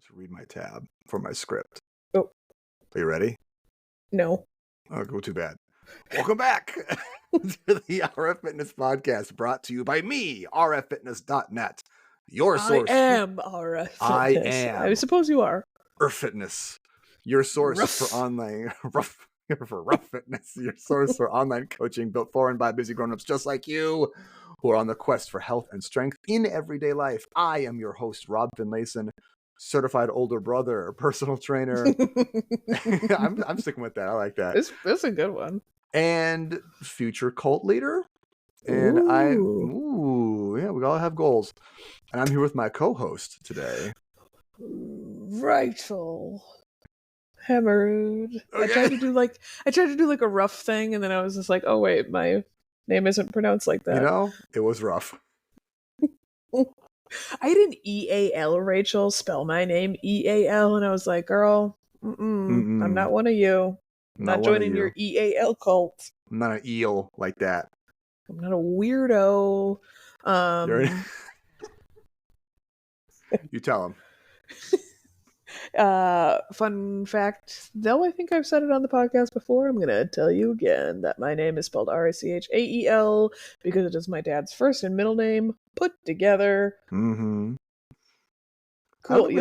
to read my tab for my script. Oh. Are you ready? No. Oh, go too bad. Welcome back to the RF Fitness Podcast, brought to you by me, rffitness.net. Your source. I am RF Fitness. I am. I suppose you are. RF Fitness. Your source for online rough fitness. Your source for online coaching built for and by busy grown-ups just like you, who are on the quest for health and strength in everyday life. I am your host, Rob Finlayson, certified older brother, personal trainer. I'm sticking with that. I like that. It's a good one. And future cult leader. And yeah, we all have goals. And I'm here with my co-host today, Rachel Hammerud. Okay. I tried to do like a rough thing, and then I was just like, oh wait, my name isn't pronounced like that. You know, it was rough. I didn't EAL Rachel spell my name EAL, and I was like, girl, I'm not one of you. I'm not joining your EAL cult. I'm not an eel like that. I'm not a weirdo. You tell him. Fun fact, though I think I've said it on the podcast before, I'm going to tell you again that my name is spelled Rachael because it is my dad's first and middle name put together. Mm-hmm. Cool. I don't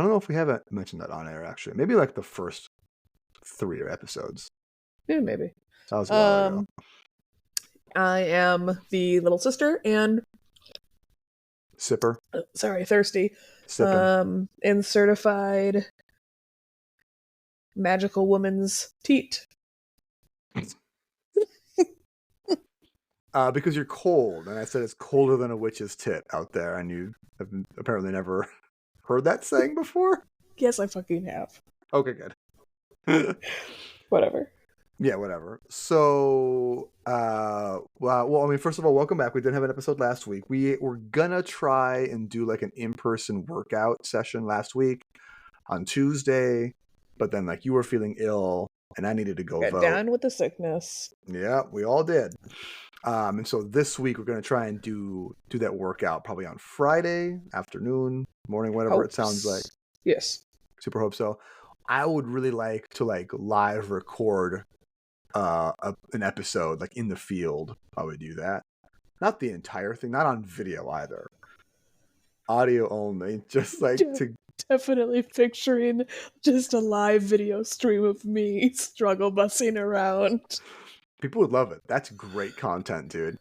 know if we haven't mentioned that on air, actually. Maybe like the first 3 episodes. Yeah, maybe. That was a while ago. I am the little sister and thirsty. Sipping. And certified magical woman's teat. Because you're cold, and I said it's colder than a witch's tit out there, and you have apparently never heard that saying before? Yes, I fucking have. Okay, good. Whatever. Yeah, whatever. So, well, I mean, first of all, welcome back. We didn't have an episode last week. We were gonna try and do like an in-person workout session last week on Tuesday, but then like you were feeling ill, and I needed to go vote. Down with the sickness. Yeah, we all did. And so this week we're gonna try and do that workout probably on Friday afternoon, morning, whatever it sounds like. Yes. Super hope so. I would really like to like live record an episode like in the field. I would do that. Not the entire thing, not on video either. Audio only, just like to definitely picturing just a live video stream of me struggle bussing around. People would love it. That's great content, dude.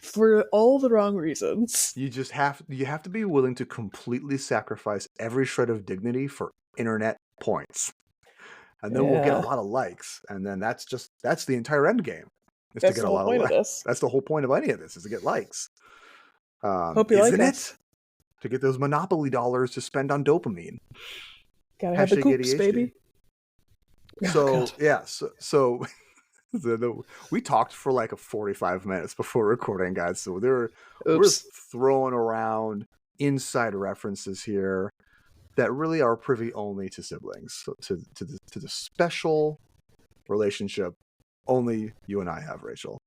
For all the wrong reasons. You have to be willing to completely sacrifice every shred of dignity for internet points. And then we'll get a lot of likes. And then that's the entire end game. That's the whole point of this. That's the whole point of any of this, is to get likes. Hope you like it. To get those Monopoly dollars to spend on dopamine. Gotta have the coops, ADHD. Baby. So, so we talked for like 45 minutes before recording, guys. So we're throwing around inside references here that really are privy only to siblings, so to the special relationship only you and I have, Rachel.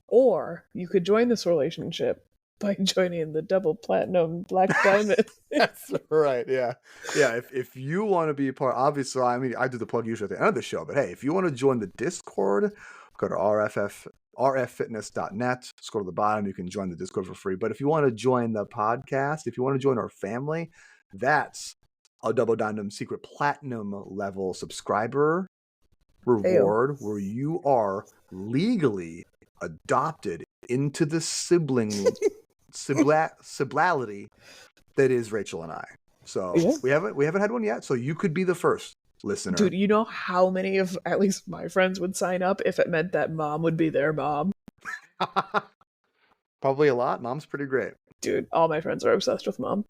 Or you could join this relationship by joining the double platinum black diamond. That's right. Yeah. If you want to be a part, obviously, I mean, I do the plug usually at the end of the show, but hey, if you want to join the Discord, go to rffitness.net. Scroll to the bottom. You can join the Discord for free. But if you want to join the podcast, if you want to join our family, that's a double diamond secret platinum level subscriber reward where you are legally adopted into the siblality that is Rachel and I. So we haven't had one yet. So you could be the first listener. Dude, you know how many of at least my friends would sign up if it meant that mom would be their mom? Probably a lot. Mom's pretty great. Dude, all my friends are obsessed with mom.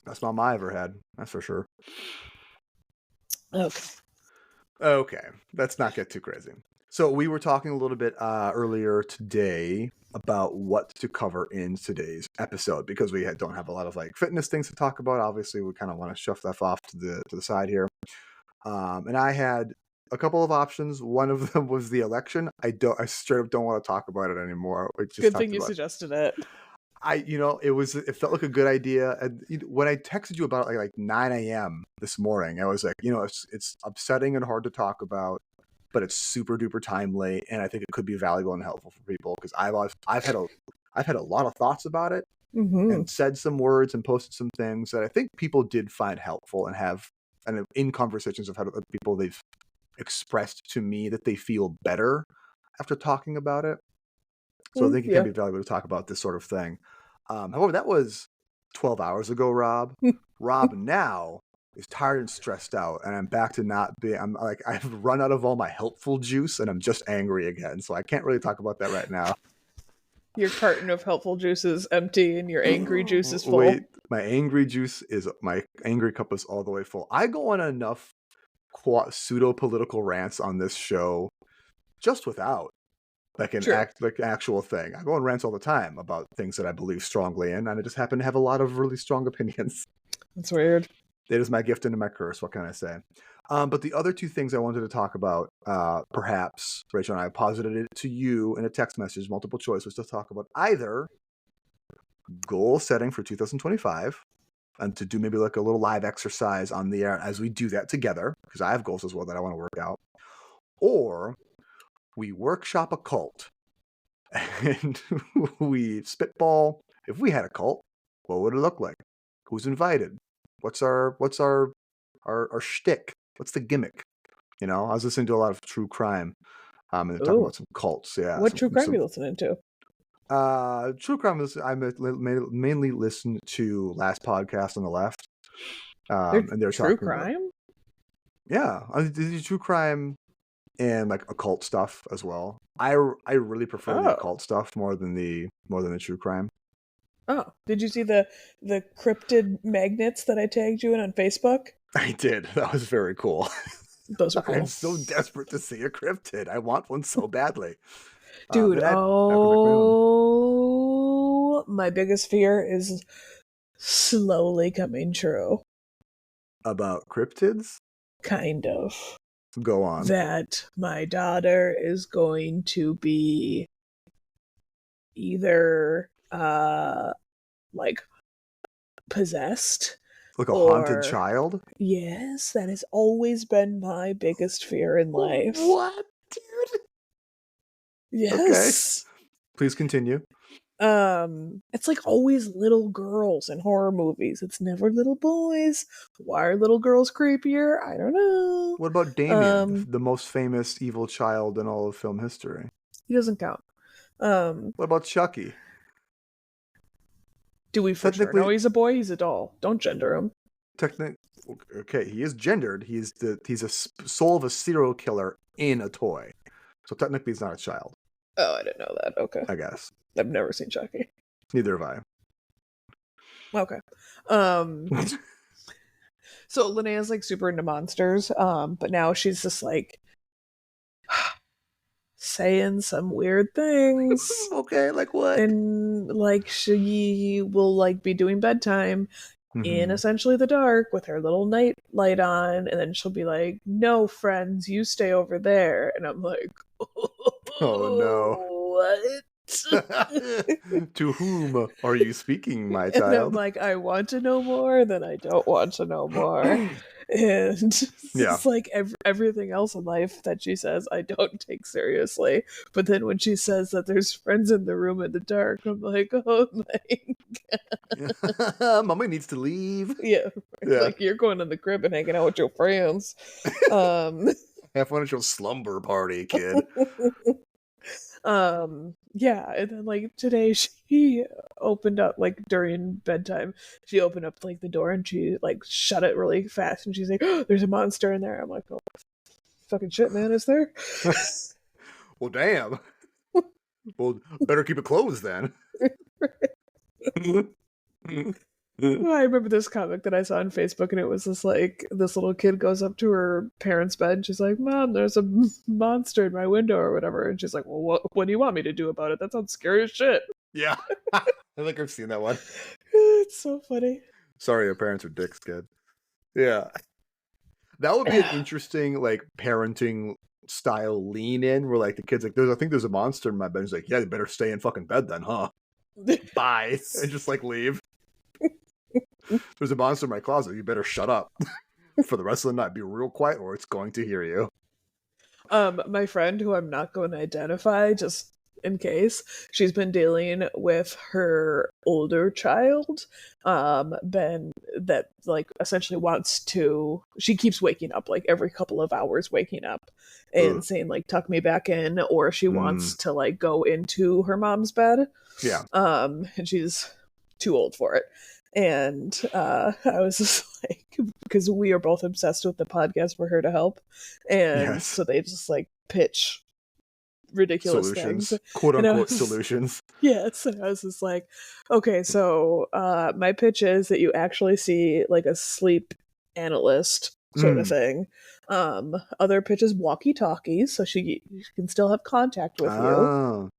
Best mom I ever had. That's for sure. Okay. Let's not get too crazy. So we were talking a little bit earlier today about what to cover in today's episode, because we don't have a lot of like fitness things to talk about. Obviously, we kind of want to shove that off to the side here. And I had a couple of options. One of them was the election. I straight up don't want to talk about it anymore. Good thing you suggested it. it felt like a good idea. And when I texted you about it like 9 a.m. this morning, I was like, it's upsetting and hard to talk about, but it's super duper timely, and I think it could be valuable and helpful for people because I've had a lot of thoughts about it and said some words and posted some things that I think people did find helpful and in conversations I've had with people, they've expressed to me that they feel better after talking about it. So I think it can be valuable to talk about this sort of thing. However, that was 12 hours ago, Rob. Rob now is tired and stressed out, and I'm back to not being. I'm like, I've run out of all my helpful juice, and I'm just angry again. So I can't really talk about that right now. Your carton of helpful juice is empty, and your angry juice is full. Wait, my angry cup is all the way full. I go on enough pseudo political rants on this show, just without. Like actual thing. I go on rants all the time about things that I believe strongly in, and I just happen to have a lot of really strong opinions. That's weird. It is my gift and my curse. What can I say? But the other two things I wanted to talk about, perhaps, Rachel and I posited it to you in a text message, multiple choice, was to talk about either goal setting for 2025 and to do maybe like a little live exercise on the air as we do that together, because I have goals as well that I want to work out, or we workshop a cult and we spitball. If we had a cult, what would it look like? Who's invited? What's our shtick? What's the gimmick? I was listening to a lot of true crime, and they're talking about some cults. Yeah. What true crime are you listening to? True crime I mainly listen to Last Podcast on the Left. And they're true talking crime. Yeah, true crime. And like occult stuff as well. I really prefer the occult stuff more than the true crime. Oh, did you see the cryptid magnets that I tagged you in on Facebook? I did. That was very cool. Those are cool. I'm so desperate to see a cryptid. I want one so badly. Dude, my biggest fear is slowly coming true. About cryptids? Kind of. Go on. That my daughter is going to be either like possessed, like a haunted child. Yes, that has always been my biggest fear in life. What, dude? Yes. Okay. Please continue. It's like always little girls in horror movies. It's never little boys. Why are little girls creepier? I don't know. What about Damien, the most famous evil child in all of film history? He doesn't count. What about Chucky? Do we for sure know he's a boy? He's a doll. Don't gender him. Okay, he is gendered. He's a soul of a serial killer in a toy. So technically he's not a child. Oh, I didn't know that. Okay. I guess. I've never seen Chucky. Neither have I. Okay. So Linnea's like super into monsters, but now she's just like saying some weird things. Okay, like what? And like she will like be doing bedtime in essentially the dark with her little night light on, and then she'll be like, "No, friends, you stay over there." And I'm like, "Oh no. What?" To whom are you speaking, my child? And I'm like, I want to know more, then I don't want to know more. And it's like everything else in life that she says I don't take seriously. But then when she says that there's friends in the room in the dark, I'm like, oh my god. Mommy needs to leave. Yeah. Like you're going in the crib and hanging out with your friends. Have fun at your slumber party, kid. Yeah, and then like today she opened up like during bedtime, she opened up like the door and she like shut it really fast and she's like, oh, there's a monster in there. I'm like, oh fucking shit, man, is there? Well, damn. Well, better keep it closed then. I remember this comic that I saw on Facebook, and it was this like this little kid goes up to her parents' bed and she's like, "Mom, there's a monster in my window or whatever," and she's like, "Well, what do you want me to do about it? That sounds scary as shit." Yeah. I think I've seen that one. It's so funny. Sorry, your parents are dicks, kid. Yeah. That would be an interesting like parenting style lean in where like the kid's like, I think there's a monster in my bed. He's like, yeah, you better stay in fucking bed then, huh? Bye. And just like leave. There's a monster in my closet. You better shut up for the rest of the night. Be real quiet or it's going to hear you. My friend, who I'm not going to identify just in case, she's been dealing with her older child, Ben, that like essentially wants to. She keeps waking up like every couple of hours, waking up and saying like "tuck me back in," or she wants to like go into her mom's bed. Yeah. And she's too old for it. And I was just like, because we are both obsessed with the podcast For Her to Help, and so they just like pitch ridiculous solutions, things, quote unquote solutions. Yes, and I was just like, okay, so my pitch is that you actually see like a sleep analyst sort of thing. Other pitch is walkie talkies, so she can still have contact with you,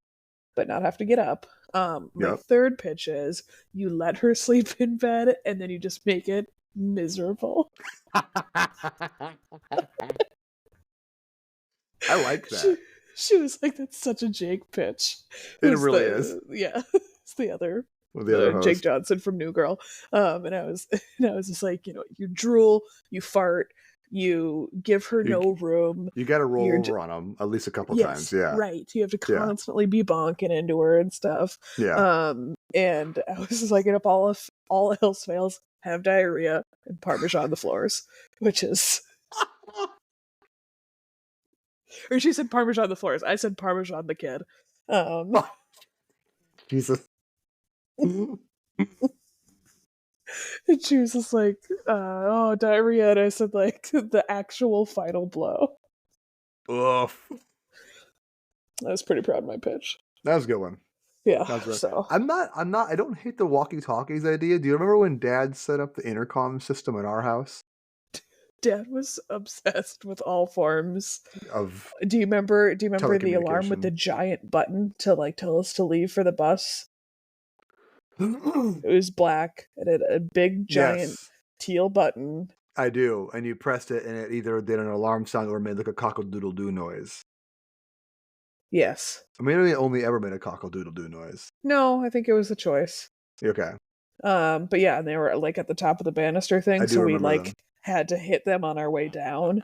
but not have to get up. My third pitch is you let her sleep in bed and then you just make it miserable. I like that. She was like, that's such a Jake pitch. It really is. Yeah. It's the other other Jake Johnson from New Girl. And I was just like, you drool, you fart, you give her no room. You got to roll over on them at least a couple times. Yeah. Right. You have to constantly be bonking into her and stuff. Yeah. And I was just like, if all else fails, have diarrhea and Parmesan the floors, which is. Or she said Parmesan the floors. I said Parmesan the kid. Jesus. And she was just like, diarrhea. And I said, like, the actual final blow. Oof. I was pretty proud of my pitch. That was a good one. Yeah. So I don't hate the walkie-talkies idea. Do you remember when Dad set up the intercom system in our house? Dad was obsessed with all forms of. Do you remember the alarm with the giant button to like tell us to leave for the bus? It was black and it had a big giant teal button. I do, and you pressed it and it either did an alarm sound or made like a cockle-doodle-doo noise. Yes. I mean, it only ever made a cockle-doodle-doo noise. No, I think it was a choice. Okay. But yeah, and they were like at the top of the banister thing, so we like had to hit them on our way down.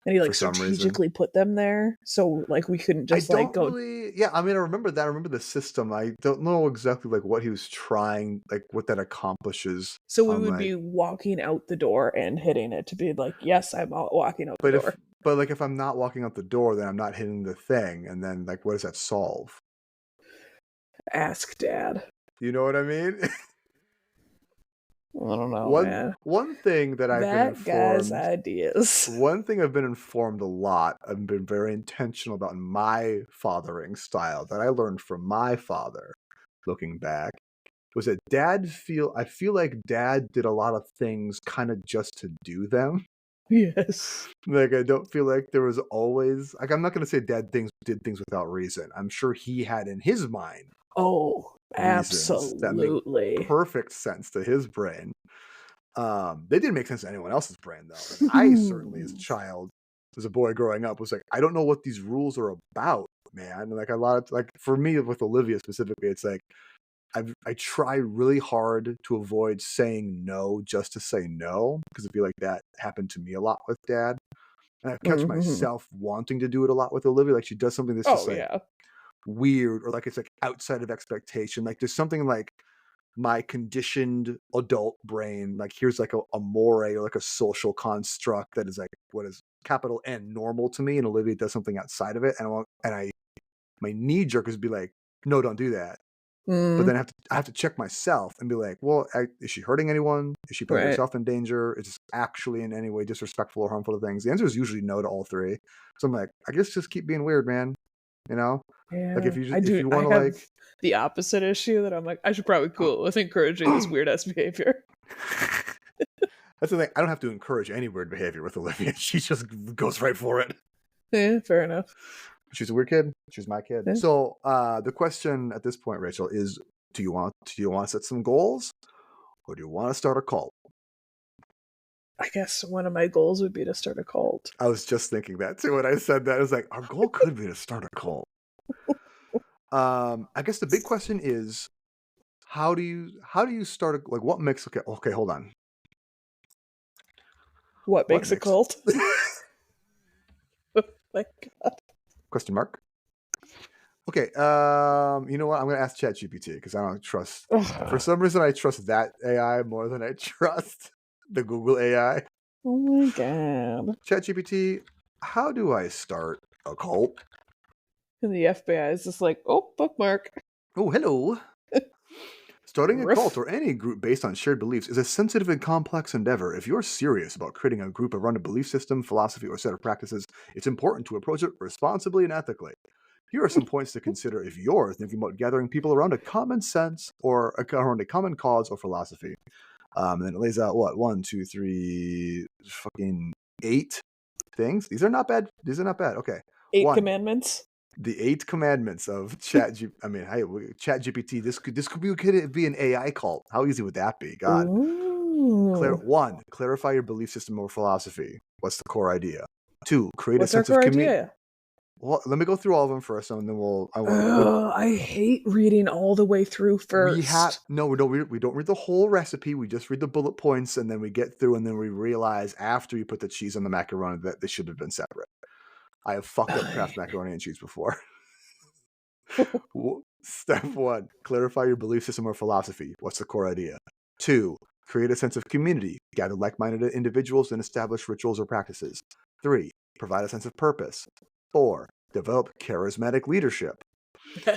And he like strategically put them there, so like we couldn't just go. Yeah, I mean, I remember that. I remember the system. I don't know exactly like what he was trying, like what that accomplishes. So we would be walking out the door and hitting it to be like, yes, I'm walking out the door. But like if I'm not walking out the door, then I'm not hitting the thing, and then like what does that solve? Ask Dad. You know what I mean? I don't know, man. One thing that I've been informed... guy's ideas. One thing I've been informed a lot, I've been very intentional about in my fathering style that I learned from my father, looking back, was that I feel like Dad did a lot of things kind of just to do them. Yes. Like, I don't feel like there was always... Like, I'm not going to say Dad did things without reason. I'm sure he had in his mind... Oh, absolutely. That make perfect sense to his brain. They didn't make sense to anyone else's brain, though. I certainly, as a child, as a boy growing up, was like, I don't know what these rules are about, man. And like a lot of, like, for me with Olivia specifically, it's like, I try really hard to avoid saying no just to say no, because I feel like that happened to me a lot with Dad. And I catch myself wanting to do it a lot with Olivia. Like, she does something that's just weird, or like it's like outside of expectation. Like there's something like my conditioned adult brain, like here's like a more or like a social construct that is like what is capital N normal to me, and Olivia does something outside of it, and my knee jerk is be like, no, don't do that. But then I have to check myself and be like, well, is she hurting anyone? Is she putting herself in danger? Is this actually in any way disrespectful or harmful to things? The answer is usually no to all three. So I'm like, I guess just keep being weird, man. You know? Yeah, like if you want to like the opposite issue that I'm like, I should probably cool with encouraging this weird ass behavior. That's the thing. I don't have to encourage any weird behavior with Olivia. She just goes right for it. Yeah, fair enough. She's a weird kid. She's my kid. Yeah. So the question at this point, Rachel, is: Do you want to set some goals, or do you want to start a cult? I guess one of my goals would be to start a cult. I was just thinking that too when I said that. I was like, our goal could be to start a cult. I guess the big question is, how do you start like what makes okay, hold on. What makes a cult? Oh my God. Question mark. Okay, you know what? I'm gonna ask ChatGPT because I don't trust. For some reason, I trust that AI more than I trust the Google AI. Oh my God. ChatGPT, how do I start a cult? And the FBI is just like, oh, bookmark. Oh, hello. Starting a cult Riff. or any group based on shared beliefs is a sensitive and complex endeavor. If you're serious about creating a group around a belief system, philosophy, or set of practices, it's important to approach it responsibly and ethically. Here are some points to consider if you're thinking about gathering people around a common sense or around a common cause or philosophy. And then it lays out what 1, 2, 3, fucking 8 things. These are not bad. Okay, 8 1. commandments. The 8 commandments of ChatGPT. This could be an AI cult. How easy would that be? God. Ooh. 1. Clarify your belief system or philosophy. What's the core idea? 2. Create What's a our sense of core community. idea? Well, let me go through all of them first, and then I hate reading all the way through first. we don't read the whole recipe. We just read the bullet points, and then we get through, and then we realize after you put the cheese on the macaroni that they should have been separate. I have fucked up Kraft macaroni and cheese before. Step 1, clarify your belief system or philosophy. What's the core idea? 2, create a sense of community. Gather like-minded individuals and establish rituals or practices. 3, provide a sense of purpose. 4, develop charismatic leadership.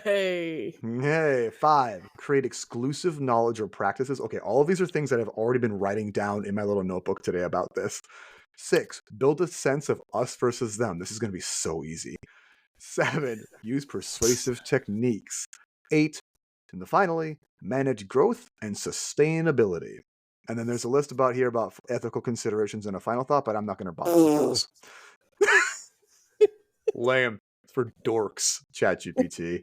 Hey. 5, create exclusive knowledge or practices. Okay, all of these are things that I've already been writing down in my little notebook today about this. 6, build a sense of us versus them. This is going to be so easy. 7, use persuasive techniques. 8, and finally, manage growth and sustainability. And then there's a list about ethical considerations and a final thought, but I'm not going to bother with those. Lame. It's for dorks, ChatGPT.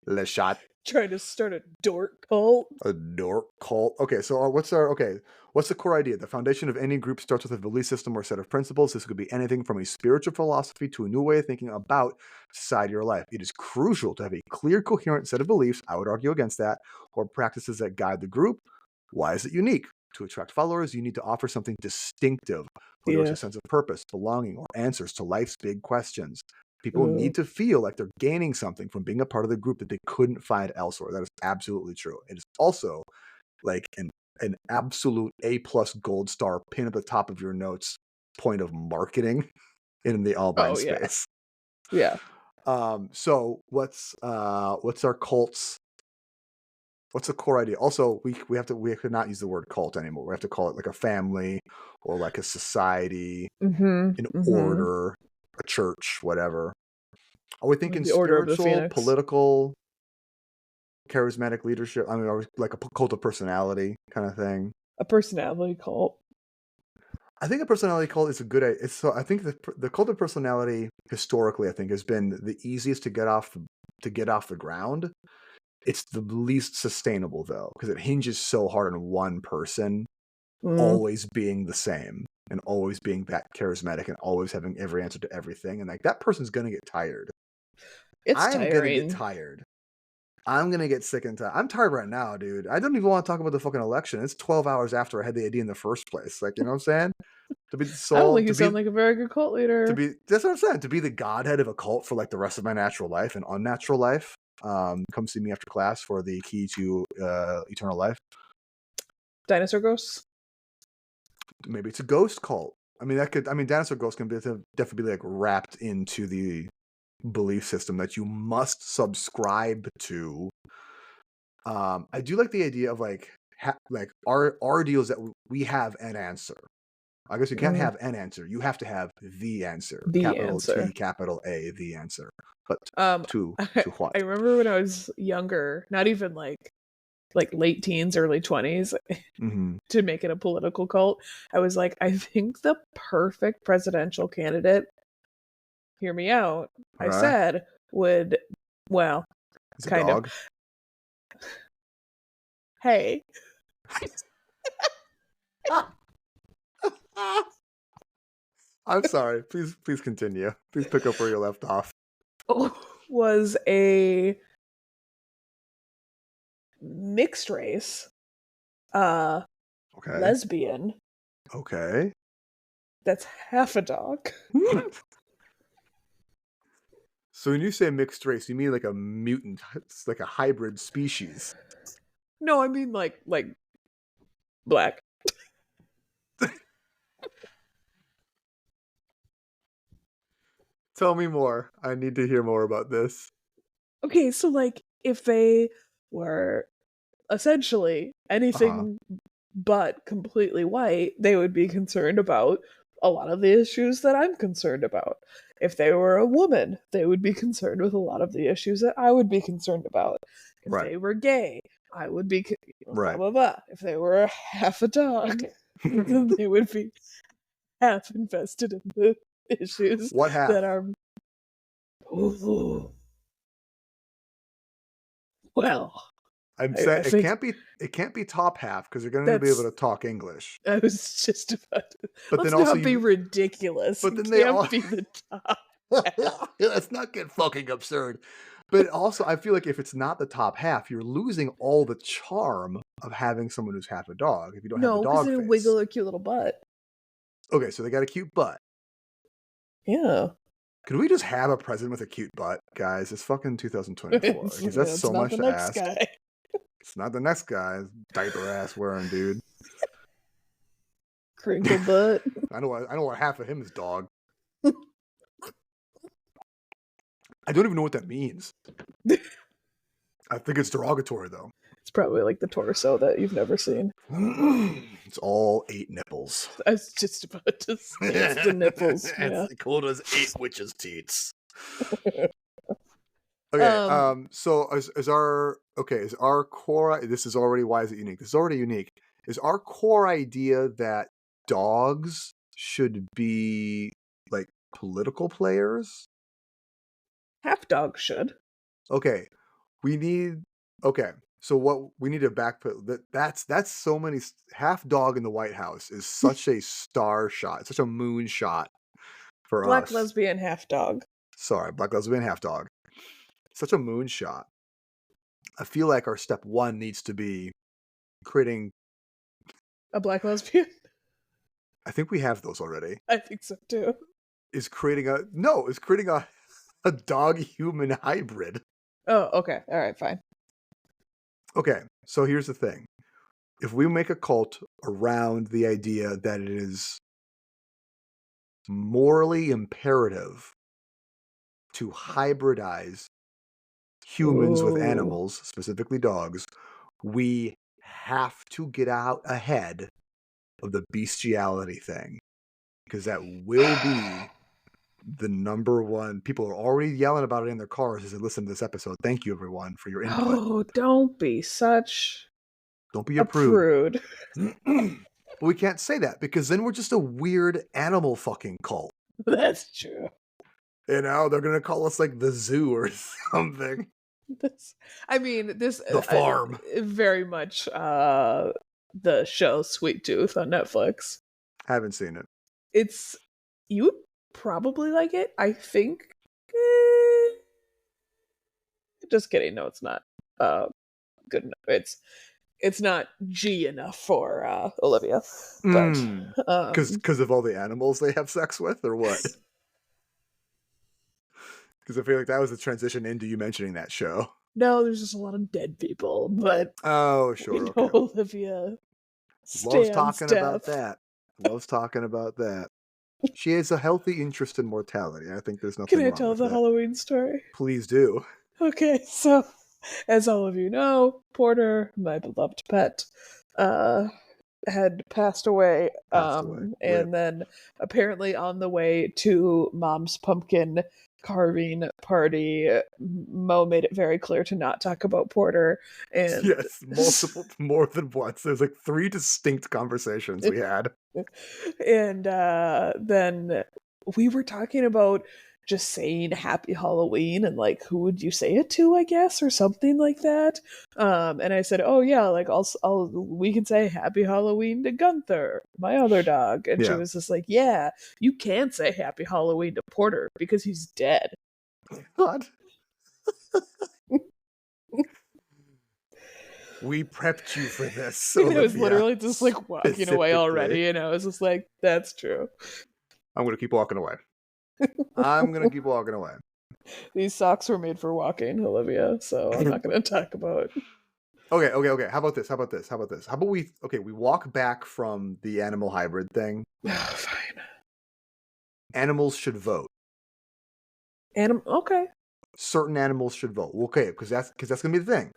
Le shot. Trying to start a dork cult. A dork cult. Okay, so what's the core idea? The foundation of any group starts with a belief system or set of principles. This could be anything from a spiritual philosophy to a new way of thinking about society or life. It is crucial to have a clear, coherent set of beliefs, I would argue against that, or practices that guide the group. Why is it unique? To attract followers, you need to offer something distinctive, whether it's a sense of purpose, belonging, or answers to life's big questions. People need to feel like they're gaining something from being a part of the group that they couldn't find elsewhere. That is absolutely true. It is also like an absolute A+ gold star pin at the top of your notes point of marketing in the Albine space. Yeah. So what's our cult's? What's the core idea? Also, we could not use the word cult anymore. We have to call it like a family or like a society, an order, a church, whatever. Are we thinking the Order of the spiritual, Phoenix. political, charismatic leadership? I mean, are we like a cult of personality kind of thing? A personality cult. I think a personality cult is a good. I think the cult of personality historically, I think, has been the easiest to get off the ground. It's the least sustainable though, because it hinges so hard on one person always being the same and always being that charismatic and always having every answer to everything, and like that person's gonna get tired. I'm gonna get tired. I'm gonna get sick and tired. I'm tired right now, dude. I don't even want to talk about the fucking election. It's 12 hours after I had the idea in the first place. Like, you know what I'm saying? To be the soul. I don't think you sound like a very good cult leader. That's what I'm saying. To be the godhead of a cult for like the rest of my natural life and unnatural life. Come see me after class for the key to eternal life. Dinosaur ghosts? Maybe it's a ghost cult. I mean, dinosaur ghosts can definitely be like wrapped into the belief system that you must subscribe to. I do like the idea of like our deal is that we have an answer. I guess you can't have an answer. You have to have the answer. Capital T, capital A, the answer. But to what? I remember when I was younger, not even like late teens, early 20s, to make it a political cult, I was like, I think the perfect presidential candidate, hear me out, I said, would, well, kind of. Hey. I'm sorry. Please continue. Please pick up where you left off. Was a mixed race, Okay. lesbian. Okay. That's half a dog. So when you say mixed race, you mean like a mutant, it's like a hybrid species? No, I mean like black. Tell me more. I need to hear more about this. Okay, so like if they were essentially anything but completely white, they would be concerned about a lot of the issues that I'm concerned about. If they were a woman, they would be concerned with a lot of the issues that I would be concerned about. If Right. they were gay, I would be Right. blah blah blah. If they were half a dog, then they would be half invested in the issues What half? that are. Ooh. Well, I'm saying it can't be top half because you're going to be able to talk English. I was just about to. But Let's then also not be ridiculous. But then it they can't all be the top. Let's not get fucking absurd. But also, I feel like if it's not the top half, you're losing all the charm of having someone who's half a dog. If you don't have a dog because they face. wiggle their cute little butt. Okay, so they got a cute butt. Yeah. Could we just have a president with a cute butt, guys? It's fucking 2024. Because that's so much to ask. Guy. It's not the next guy. Diaper ass wearing dude. Crinkle butt. I know what half of him is dog. I don't even know what that means. I think it's derogatory, though. It's probably like the torso that you've never seen. It's all 8 nipples. I was just about to say it's the nipples. Yeah. It's cold as 8 witches' teats. Okay, so is our core, this is already, why is it unique? This is already unique. Is our core idea that dogs should be like political players? Half dog should. Okay. So what we need to backput that's so many. Half dog in the White House is such a star shot, such a moon shot for Black us. lesbian half dog. Sorry, black lesbian half dog. Such a moon shot. I feel like our step 1 needs to be creating a black lesbian. I think we have those already. I think so too. Is creating a dog human hybrid. Oh, okay. All right, fine. Okay, so here's the thing. If we make a cult around the idea that it is morally imperative to hybridize humans with animals, specifically dogs, we have to get out ahead of the bestiality thing. Because that will be the number one. People are already yelling about it in their cars as they listen to this episode. Thank you, everyone, for your input. Oh, don't be a prude. We can't say that because then we're just a weird animal fucking cult. That's true. You know, they're gonna call us like the zoo or something. The farm. Very much the show Sweet Tooth on Netflix. Haven't seen it. You would probably like it, I think. Just kidding. No, it's not good enough. It's not G enough for Olivia. But because of all the animals they have sex with, or what? Because I feel like that was the transition into you mentioning that show. No, there's just a lot of dead people, but oh sure, we know Olivia loves talking about that. Loves talking about that. She has a healthy interest in mortality. I think there's nothing wrong with that. Can I tell the Halloween story? Please do. Okay, so as all of you know, Porter, my beloved pet, had passed away. And then apparently on the way to Mom's pumpkin carving party, Mo made it very clear to not talk about Porter. And yes, more than once. There's like 3 distinct conversations we had. And then we were talking about just saying Happy Halloween and like who would you say it to, I guess, or something like that. And I said, oh yeah, like we can say Happy Halloween to Gunther, my other dog. And she was just like, yeah, you can say Happy Halloween to Porter because he's dead. What? We prepped you for this, And I was Olivia. literally just like walking away already, and I was just like, that's true. I'm going to keep walking away. I'm going to keep walking away. These socks were made for walking, Olivia, so I'm not going to talk about. Okay. How about this? How about we walk back from the animal hybrid thing. Fine. Animals should vote. Okay. Certain animals should vote. Okay, because that's going to be the thing.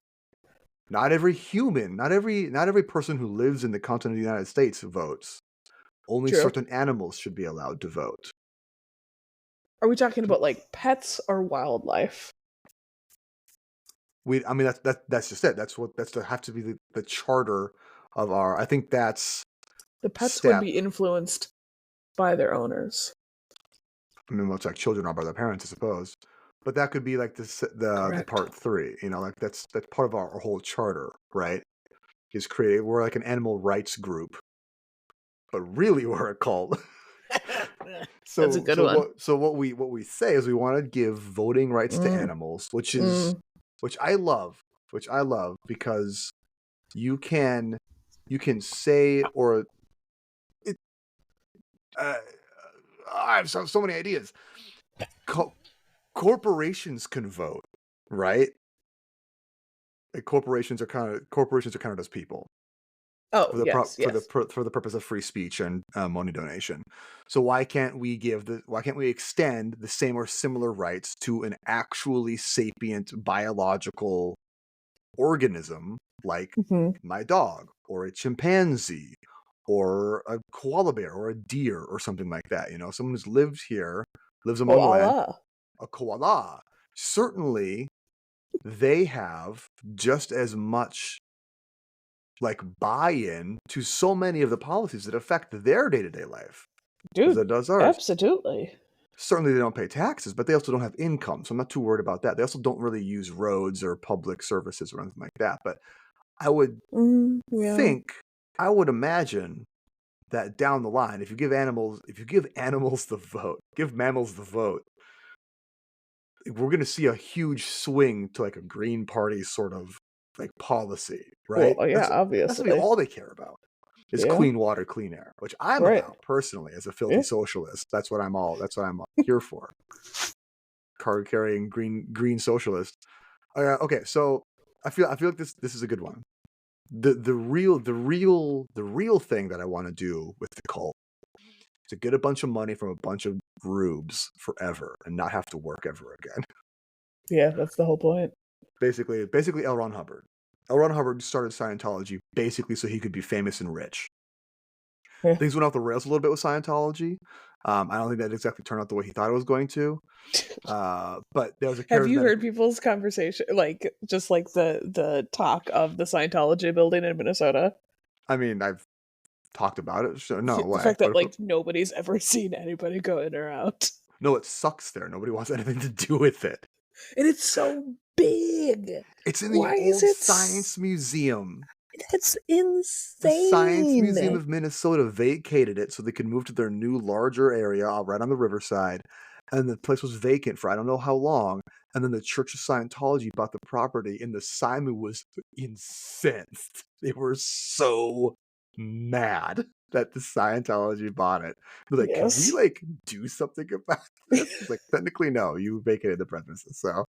Not every human, not every person who lives in the continent of the United States votes. Only certain animals should be allowed to vote. Are we talking about like pets or wildlife? I mean that's just it. That's to have to be the charter of our. I think that's the pets would be influenced by their owners. I mean, it's like children are by their parents, I suppose. But that could be like the part 3. You know, like that's part of our whole charter, right? Is created. We're like an animal rights group, but really we're a cult. That's a good one. What we say is we want to give voting rights to animals, which I love because you can say or I have so many ideas. Corporations can vote, right? Like corporations are counted as people. Oh, for the purpose of free speech and money donation. So why can't we extend the same or similar rights to an actually sapient biological organism like my dog or a chimpanzee or a koala bear or a deer or something like that? You know, someone who's lives among land. A koala. Certainly, they have just as much like buy-in to so many of the policies that affect their day-to-day life. Dude, as it does ours. Absolutely. Certainly they don't pay taxes, but they also don't have income, so I'm not too worried about that. They also don't really use roads or public services or anything like that. But I would I would imagine that down the line, if you give animals the vote, give mammals the vote, we're going to see a huge swing to like a Green Party sort of like policy, right? Well, yeah, obviously. That's gonna be all they care about is clean water, clean air, which I'm about personally as a filthy socialist. That's what I'm here for. Card carrying green socialist. Okay, so I feel like this is a good one. The real thing that I want to do with the cult is to get a bunch of money from a bunch of rubes forever and not have to work ever again. Yeah, that's the whole point. Basically L. Ron Hubbard. L. Ron Hubbard started Scientology basically so he could be famous and rich. Things went off the rails a little bit with Scientology. I don't think that exactly turned out the way he thought it was going to. But there was a Have you heard people's conversation, like just like the talk of the Scientology building in Minnesota? I mean, I've talked about it. So no way. The fact that like nobody's ever seen anybody go in or out. No, it sucks there. Nobody wants anything to do with it. And it's so big. It's in the old Science Museum. That's insane. The Science Museum of Minnesota vacated it so they could move to their new, larger area right on the riverside. And the place was vacant for I don't know how long. And then the Church of Scientology bought the property, and the Simon was incensed. They were so mad that the Scientology bought it. They're like, can we like do something about this? It's like, technically, no, you vacated the premises. So,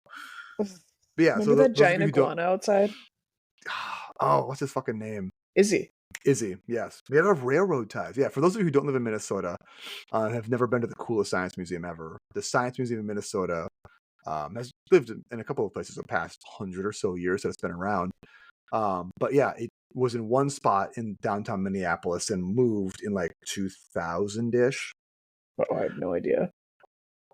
but yeah. Remember that giant iguana outside? Oh, what's his fucking name? Izzy, yes. We have railroad ties. Yeah, for those of you who don't live in Minnesota, have never been to the coolest science museum ever, the Science Museum of Minnesota has lived in a couple of places the past 100 or so years that it's been around. But yeah, it was in one spot in downtown Minneapolis and moved in like 2000-ish. Oh, I have no idea.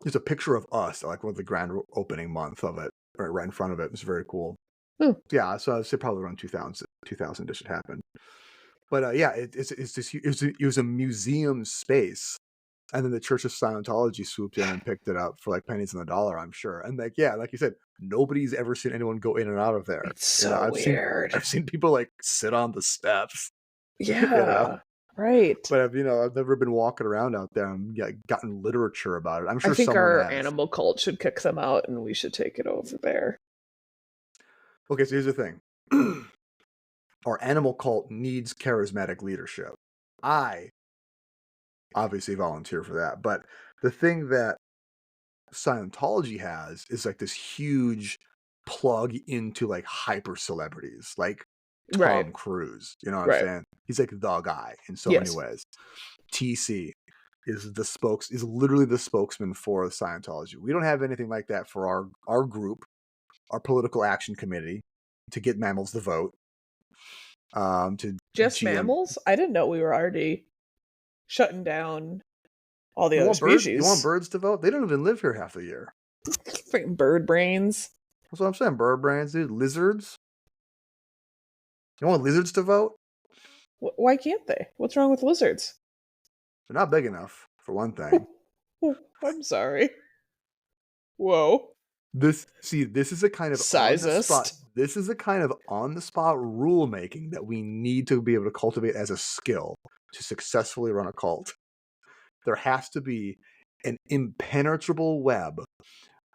There's a picture of us, like one of the grand opening month of it, right in front of it. It's very cool. Yeah, so I'd say probably around 2000-ish it happened. But yeah, it was a museum space, and then the Church of Scientology swooped in and picked it up for like pennies on the dollar, I'm sure. And like, yeah, like you said, nobody's ever seen anyone go in and out of there. It's so weird. I've seen people like sit on the steps. Yeah, right. But I've never been walking around out there and gotten literature about it. I'm sure. I think our animal cult should kick them out, and we should take it over there. Okay, so here's the thing. our animal cult needs charismatic leadership. I obviously volunteer for that. But the thing that Scientology has is like this huge plug into like hyper celebrities, like Right. Tom Cruise. You know what I'm Right. saying? He's like the guy in so many Yes. ways. TC is literally the spokesman for Scientology. We don't have anything like that for our group, our political action committee, to get mammals to vote. To Just GM. mammals? I didn't know we were already shutting down all the You other want birds? You want species. birds to vote? They don't even live here half the year. Freaking bird brains. That's what I'm saying. Bird brains, dude. Lizards. You want lizards to vote? Why can't they? What's wrong with lizards? They're not big enough, for one thing. I'm sorry. Whoa. This is a kind of on the spot. Sizist. This is a kind of on the spot rule making that we need to be able to cultivate as a skill to successfully run a cult. There has to be an impenetrable web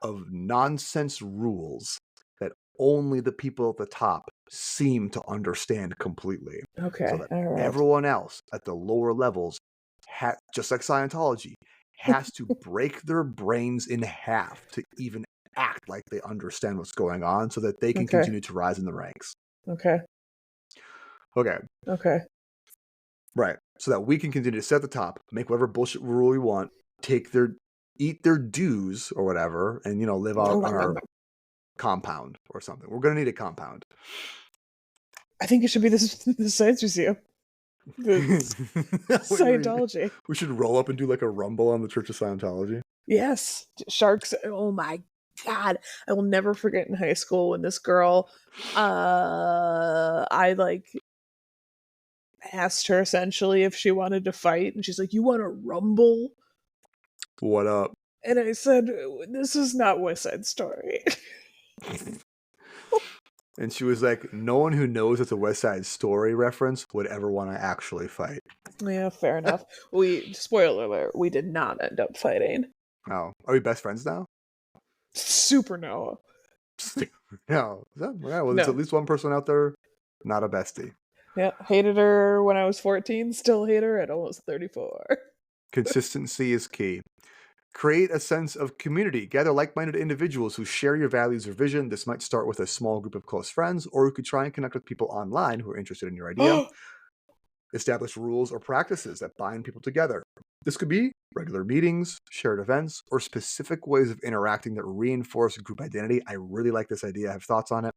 of nonsense rules that only the people at the top seem to understand completely. Okay. So that all right. everyone else at the lower levels, just like Scientology, has to break their brains in half to even act like they understand what's going on so that they can continue to rise in the ranks. Okay. Right. So that we can continue to sit at the top, make whatever bullshit rule we want, eat their dues or whatever, and live out on our compound or something. We're gonna need a compound. I think it should be the Science Museum. Scientology. We should roll up and do like a rumble on the Church of Scientology. Yes. Sharks. Oh my God. I will never forget in high school when this girl, I asked her essentially if she wanted to fight, and she's like, "You want to rumble?" What up? And I said, "This is not West Side Story." And she was like, "No one who knows it's a West Side Story reference would ever want to actually fight." Yeah, fair enough. Spoiler alert, we did not end up fighting. Oh, are we best friends now? Super Noah. No. Well, there's at least one person out there, not a bestie. Yeah, hated her when I was 14, still hate her at almost 34. Consistency is key. Create a sense of community. Gather like-minded individuals who share your values or vision. This might start with a small group of close friends, or you could try and connect with people online who are interested in your idea. Establish rules or practices that bind people together. This could be regular meetings, shared events, or specific ways of interacting that reinforce group identity. I really like this idea. I have thoughts on it.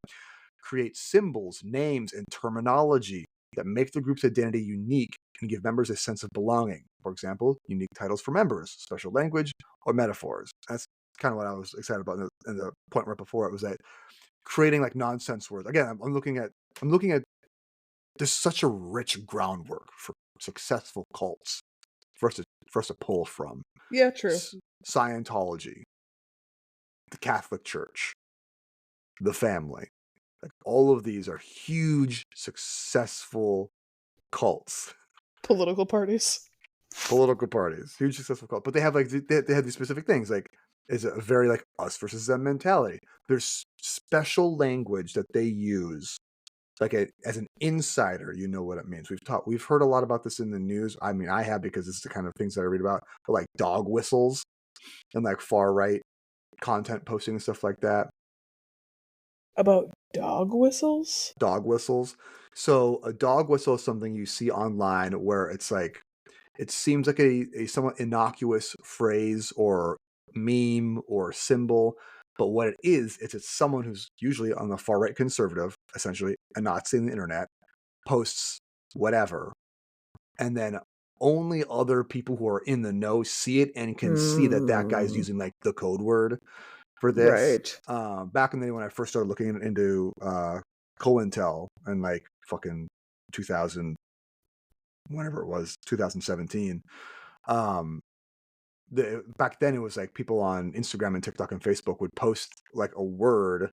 Create symbols, names, and terminology that make the group's identity unique and give members a sense of belonging. For example, unique titles for members, special language, or metaphors. That's kind of what I was excited about in the point right before. It was that creating like nonsense words. Again, I'm looking at there's such a rich groundwork for successful cults for us to pull from. Yeah, true. Scientology, the Catholic Church, the family. Like all of these are huge, successful cults. Political parties, huge successful cults. But they have they have these specific things. Like it's a very like us versus them mentality. There's special language that they use. Like as an insider, you know what it means. We've heard a lot about this in the news. I mean, I have because it's the kind of things that I read about. But like dog whistles and like far right content posting and stuff like that. About dog whistles? Dog whistles. So a dog whistle is something you see online where it's like, it seems like a somewhat innocuous phrase or meme or symbol. But what it is, it's someone who's usually on the far right conservative, essentially, and not seeing the internet, posts whatever. And then only other people who are in the know see it and can see that guy's using like the code word for this. Right. Back in the day when I first started looking into COINTEL and like fucking 2000, whenever it was, 2017. Back then it was like people on Instagram and TikTok and Facebook would post like a word,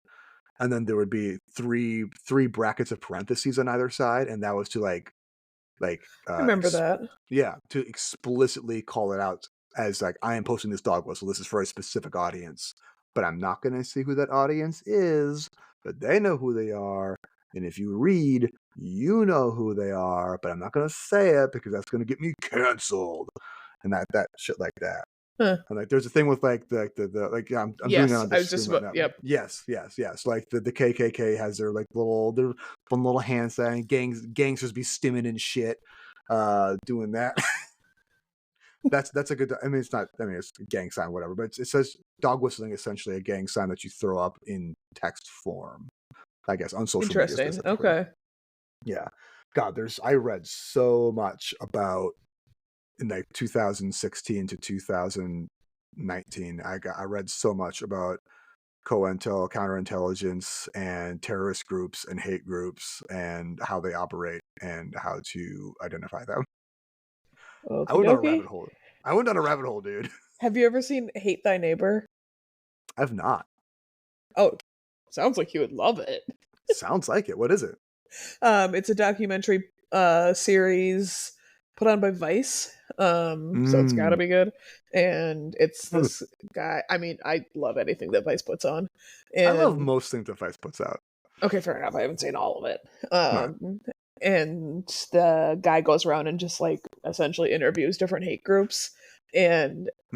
and then there would be three brackets of parentheses on either side, and that was to like remember that. Yeah, to explicitly call it out as like, I am posting this dog whistle. This is for a specific audience, but I'm not going to see who that audience is, but they know who they are. And if you read, You know who they are, but I'm not gonna say it because that's gonna get me canceled, and that shit like that. Huh. And like, there's a thing with like the like I'm doing it Yes, on I the was just screen right about. now. Yep. Yes. Like the KKK has their like their fun little hand sign. Gangsters be stimming and shit, doing that. That's a good. I mean, it's not. I mean, it's a gang sign, whatever. But it says dog whistling, essentially a gang sign that you throw up in text form. I guess on social media Interesting. specifically. Okay. Yeah. God, I read so much about in like 2016 to 2019. I read so much about COINTEL, counterintelligence, and terrorist groups and hate groups and how they operate and how to identify them. I Okie went down a rabbit dokie. hole. I went down a rabbit hole, dude. Have you ever seen Hate Thy Neighbor? I've not. Oh, sounds like you would love it. Sounds like it. What is it? It's a documentary series put on by Vice. So it's gotta be good. And it's this guy. I mean, I love anything that Vice puts on. I love And most things that Vice puts out. okay, fair enough. I haven't seen all of it. Right. And the guy goes around and just like essentially interviews different hate groups. And That does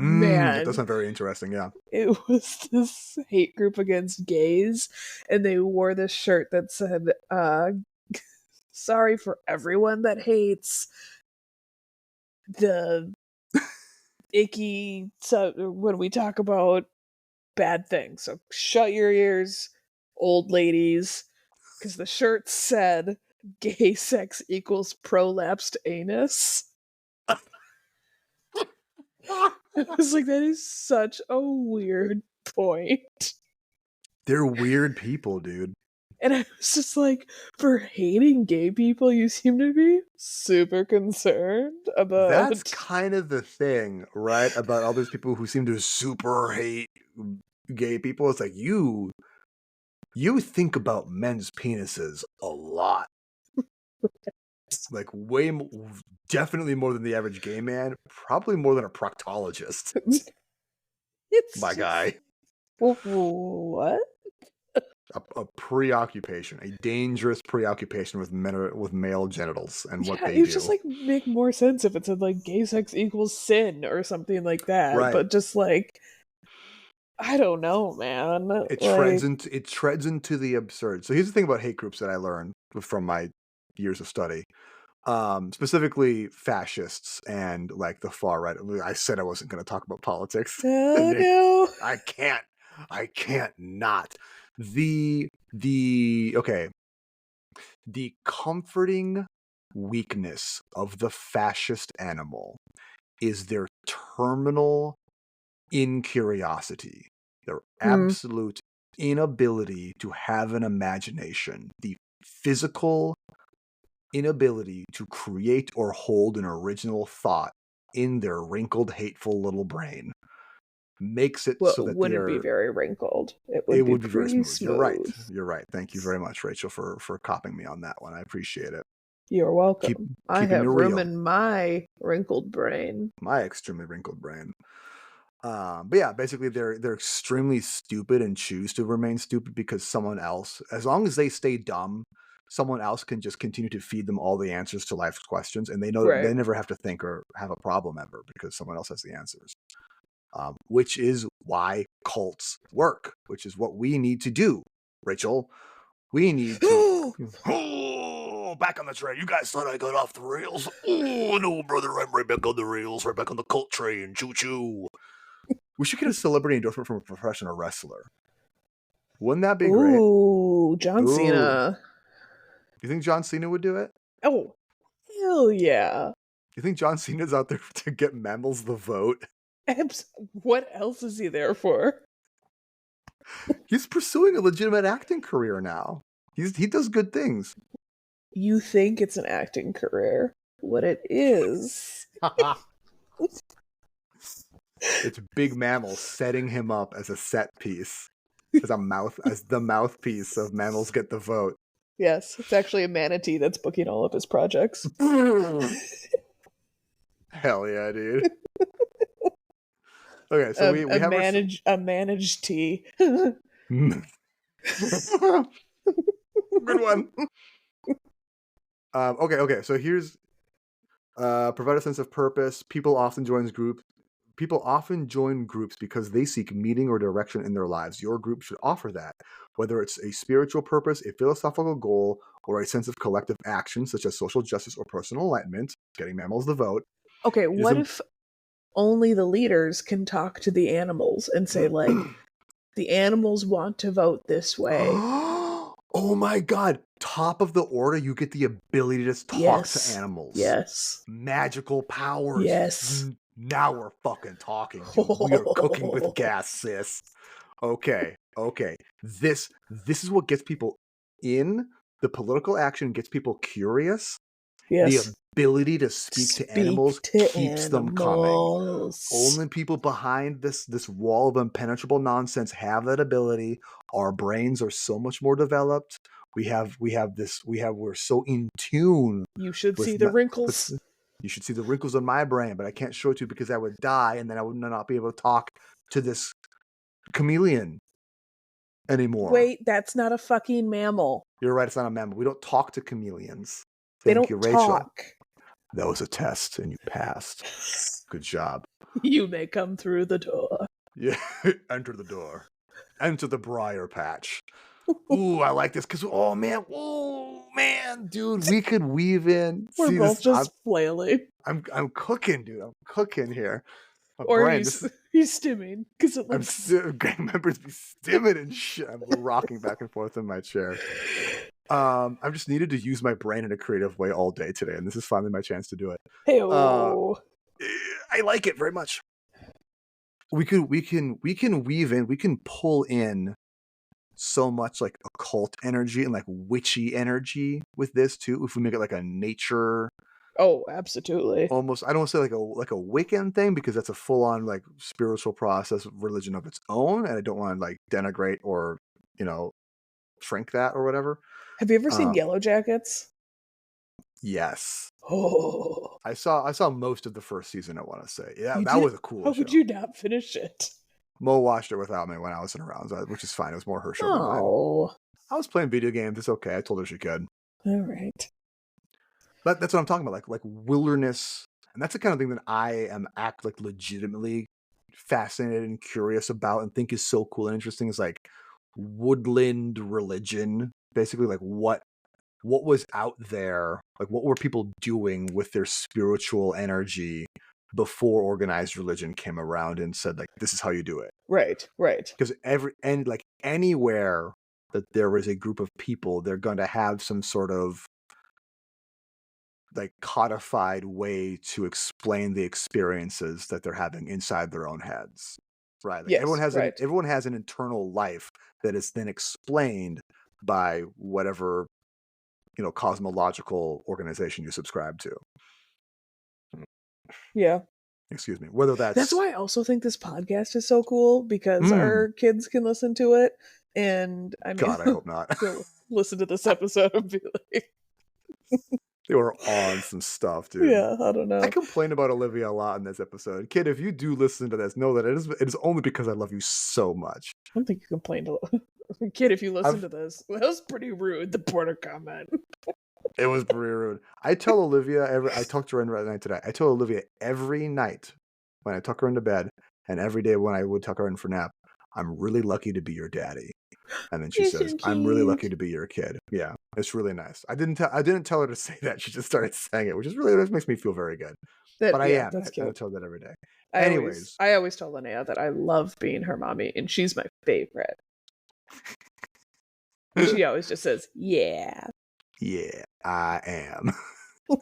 man, sound very interesting. Yeah. it was this hate group against gays, and they wore this shirt that said, sorry for everyone that hates the icky, so when we talk about bad things. So shut your ears, old ladies, because the shirt said gay sex equals prolapsed anus. I was like, that is such a weird point. They're weird people, dude. And I was just like, for hating gay people, you seem to be super concerned about. That's kind of the thing, right? About all those people who seem to super hate gay people. It's like you think about men's penises a lot. Like definitely more than the average gay man, probably more than a proctologist. It's My just, guy. What? A preoccupation, a dangerous preoccupation with male genitals and what they it would do. just like make more sense if it said like gay sex equals sin or something like that. Right. But just like, I don't know, man. It Like, treads into the absurd. So here's the thing about hate groups that I learned from my years of study. Specifically fascists and like the far right. I said I wasn't going to talk about politics. oh no. I can't not. The comforting weakness of the fascist animal is their terminal incuriosity, their absolute inability to have an imagination, the physical inability to create or hold an original thought in their wrinkled, hateful little brain makes it so that wouldn't be very wrinkled. It it would be would be very pretty smooth. You're right. smooth. You're right. Thank you very much, Rachel, for copping me on that one. I appreciate it. You're welcome. I keeping have it room real. in my wrinkled brain. My extremely wrinkled brain. But yeah, basically they're extremely stupid and choose to remain stupid because someone else, as long as they stay dumb, someone else can just continue to feed them all the answers to life's questions, and they know Right. they never have to think or have a problem ever because someone else has the answers. Which is why cults work, which is what we need to do, Rachel. We need to. Oh, back on the train. You guys thought I got off the rails. Oh, no, brother. I'm right back on the rails, right back on the cult train. Choo choo. We should get a celebrity endorsement from a professional wrestler. Wouldn't that be great? Ooh, John Cena. You think John Cena would do it? Oh, hell yeah. You think John Cena's out there to get mammals the vote? What else is he there for? He's pursuing a legitimate acting career now. He does good things. You think it's an acting career. What it is. It's big mammals setting him up as a set piece. As the mouthpiece of mammals get the vote. Yes, it's actually a manatee that's booking all of his projects. Hell yeah, dude. Okay, so we have a managed tea. Good one. Okay. So here's provide a sense of purpose. People often join groups because they seek meaning or direction in their lives. Your group should offer that, whether it's a spiritual purpose, a philosophical goal, or a sense of collective action, such as social justice or personal enlightenment. Getting mammals to vote. Okay, what if only the leaders can talk to the animals and say, like, the animals want to vote this way? Oh my god. Top of the order, you get the ability to just talk to animals. Yes. Magical powers. Yes. Now we're fucking talking, dude. We are cooking with gas, sis. Okay. This is what gets people in. The political action gets people curious. Yes. The ability to speak to animals keeps them coming. Only people behind this wall of impenetrable nonsense have that ability. Our brains are so much more developed. We're so in tune. You should see the wrinkles. You should see the wrinkles on my brain, but I can't show it to you because I would die, and then I would not be able to talk to this chameleon anymore. Wait, that's not a fucking mammal. You're right, it's not a mammal. We don't talk to chameleons. Thank you, Rachel. Talk. That was a test, and you passed. Good job. You may come through the door. Yeah, enter the door. Enter the briar patch. Ooh, I like this because dude, we could weave in. We're both just flailing. I'm cooking, dude. I'm cooking here. Or he's stimming because it looks. Gang members be stimming and shit. I'm rocking back and forth in my chair. I've just needed to use my brain in a creative way all day today, and this is finally my chance to do it. Hey-o. I like it very much. We can weave in, we can pull in so much like occult energy and like witchy energy with this too. If we make it like a nature. Oh, absolutely. Almost, I don't want to say like a Wiccan thing because that's a full on like spiritual process, religion of its own, and I don't want to like denigrate or shrink that or whatever. Have you ever seen Yellow Jackets? Yes. Oh, I saw most of the first season. I want to say, that was a cool. How could you not finish it? Mo watched it without me when I wasn't around, which is fine. It was more her show. Oh, I was playing video games. It's okay. I told her she could. All right. But that's what I'm talking about, like wilderness, and that's the kind of thing that I am legitimately fascinated and curious about, and think is so cool and interesting. Is like woodland religion, basically, like what was out there, like what were people doing with their spiritual energy before organized religion came around and said like this is how you do it. Right. Because anywhere that there is a group of people, they're going to have some sort of like codified way to explain the experiences that they're having inside their own heads, right? Like yes, everyone has an internal life that is then explained by whatever cosmological organization you subscribe to. Yeah. Excuse me. Whether that's why I also think this podcast is so cool because our kids can listen to it, and I mean, God, I hope not. Listen to this episode and be like. They were on some stuff, dude. Yeah, I don't know. I complain about Olivia a lot in this episode. Kid, if you do listen to this, know that it is only because I love you so much. I don't think you complained a lot. Kid, if you listen to this, that was pretty rude, the Porter comment. It was pretty rude. I tell Olivia, I talked to her right night today. I tell Olivia every night when I tuck her into bed, and every day when I would tuck her in for nap, I'm really lucky to be your daddy. And then she says, I'm really lucky to be your kid. Yeah, it's really nice. I didn't tell her to say that. She just started saying it, which is really, that makes me feel very good. But I am. I tell that every day. I always tell Linnea that I love being her mommy, and she's my favorite. She always just says, yeah. Yeah, I am.